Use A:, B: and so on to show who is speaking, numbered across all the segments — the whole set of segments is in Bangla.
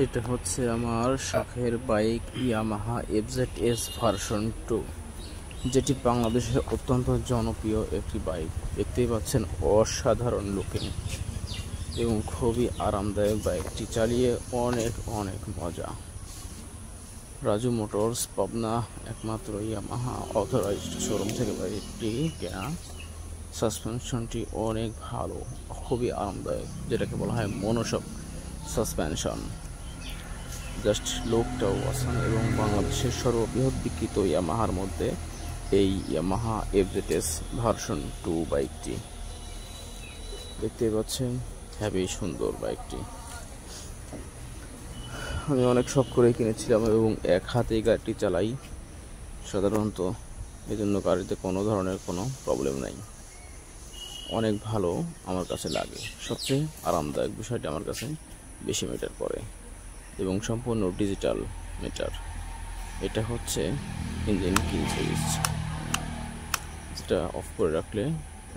A: এটা হচ্ছে আমার শখের বাইক ইয়ামাহা এফজেডএস ভার্সন 2, যেটি বাংলাদেশে অত্যন্ত জনপ্রিয় একটি বাইক। দেখতেই পাচ্ছেন অসাধারণ লুকিং এবং খুবই আরামদায়ক। বাইকটি চালিয়ে অনেক অনেক মজা। রাজু মোটরস পাবনা একমাত্র ইয়ামাহা অথরাইজড শোরুম থেকে বাইকটি কেনা। সাসপেনশনটি অনেক ভালো, খুবই আরামদায়ক, যেটাকে বলা হয় মনোশক সাসপেনশন। জাস্ট লুকটাও অসাম এবং বাংলাদেশের সর্ববৃহৎ বিক্রিত ইয়ামাহার মধ্যে এই ইয়ামাহা এফজেডএস ভার্সন 2 বাইকটি দেখতে পাচ্ছেন। হেবি সুন্দর বাইকটি আমি অনেক শখ করে কিনেছিলাম এবং এক হাতেই গাড়িটি চালাই সাধারণত, এজন্য গাড়িতে কোনো ধরনের কোনো প্রবলেম নাই। অনেক ভালো আমার কাছে লাগে। সবচেয়ে আরামদায়ক বিষয়টি আমার কাছে বেশি মিটার করে এবং সম্পূর্ণ ডিজিটাল মিটার। এটা হচ্ছে ইঞ্জিন কিল সুইচ, যেটা অফ করে রাখলে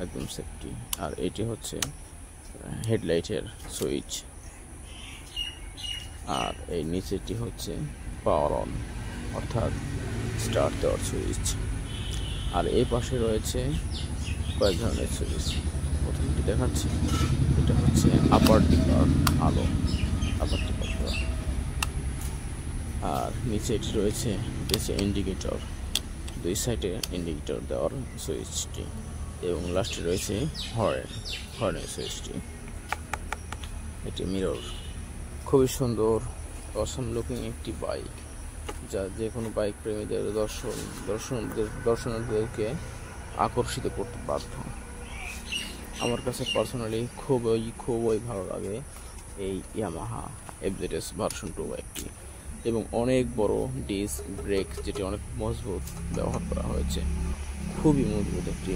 A: একদম সেফটি। আর এটি হচ্ছে হেডলাইটের সুইচ, আর এই নিচেটি হচ্ছে পাওয়ার অন অর্থাৎ স্টার্ট দেওয়ার সুইচ। আর এই পাশে রয়েছে কয়েক ধরনের সুইচ। প্রথমটি দেখাচ্ছি, এটা হচ্ছে আপার ডিপার আলো, আপার ডিপার দেওয়া। আর নিচে এটি রয়েছে ইন্ডিকেটর, দুই সাইডে ইন্ডিকেটর দেওয়ার সুইচটি, এবং লাস্টে রয়েছে হর্নের সুইচটি। এটি মিরর। খুবই সুন্দর অসাম লুকিং একটি বাইক, যা যে কোনো বাইক প্রেমীদের দর্শনার্থীদেরকে আকর্ষিত করতে বাধ্য। আমার কাছে পার্সোনালি খুবই ভালো লাগে এই ইয়ামাহা এফজেডএস ভার্সন 2 বাইকটি, এবং অনেক বড় ডিস্ক ব্রেক, যেটি অনেক মজবুত ব্যবহার করা হয়েছে। খুবই মজবুত একটি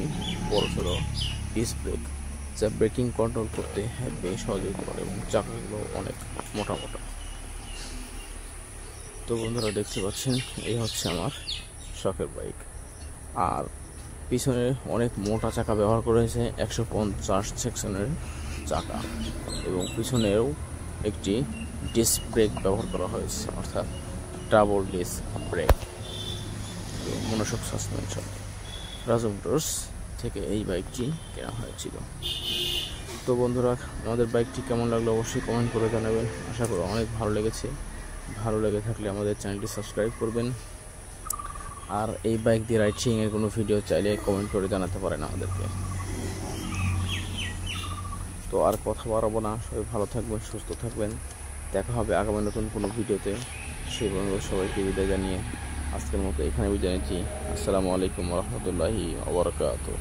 A: বড়সড় ডিস্ক ব্রেক, যা ব্রেকিং কন্ট্রোল করতে বেশ সহযোগিতা করে, এবং চাকাগুলো অনেক মোটা মোটা। তো বন্ধুরা দেখতে পাচ্ছেন, এই হচ্ছে আমার শখের বাইক। আর পিছনে অনেক মোটা চাকা ব্যবহার করেছে, 150 সেকশনের চাকা, এবং পিছনেও একটি ডিস্ক ব্রেক ব্যবহার করা হয়েছে, অর্থাৎ ডাবল ডিস্ক ব্রেক এবং মনোশক সাসপেনশন। রাজু মোটরস থেকে এই বাইকটি কেনা হয়েছিল। তো বন্ধুরা, আমাদের বাইকটি কেমন লাগলো অবশ্যই কমেন্ট করে জানাবেন। আশা করি অনেক ভালো লেগেছে। ভালো লেগে থাকলে আমাদের চ্যানেলটি সাবস্ক্রাইব করবেন। আর এই বাইক দিয়ে রাইডিংয়ের কোনো ভিডিও চাইলে কমেন্ট করে জানাতে পারেন আমাদেরকে। তো আর কথা বাড়াবো না, সবাই ভালো থাকবেন, সুস্থ থাকবেন। দেখা হবে আগামী নতুন কোনো ভিডিওতে। সেই বন্ধু সবাইকে বিদায় জানিয়ে আজকের মতো এখানে বিদায় নিচ্ছি। আসসালামু আলাইকুম ওয়া রাহমাতুল্লাহি ওয়া বারাকাতুহু।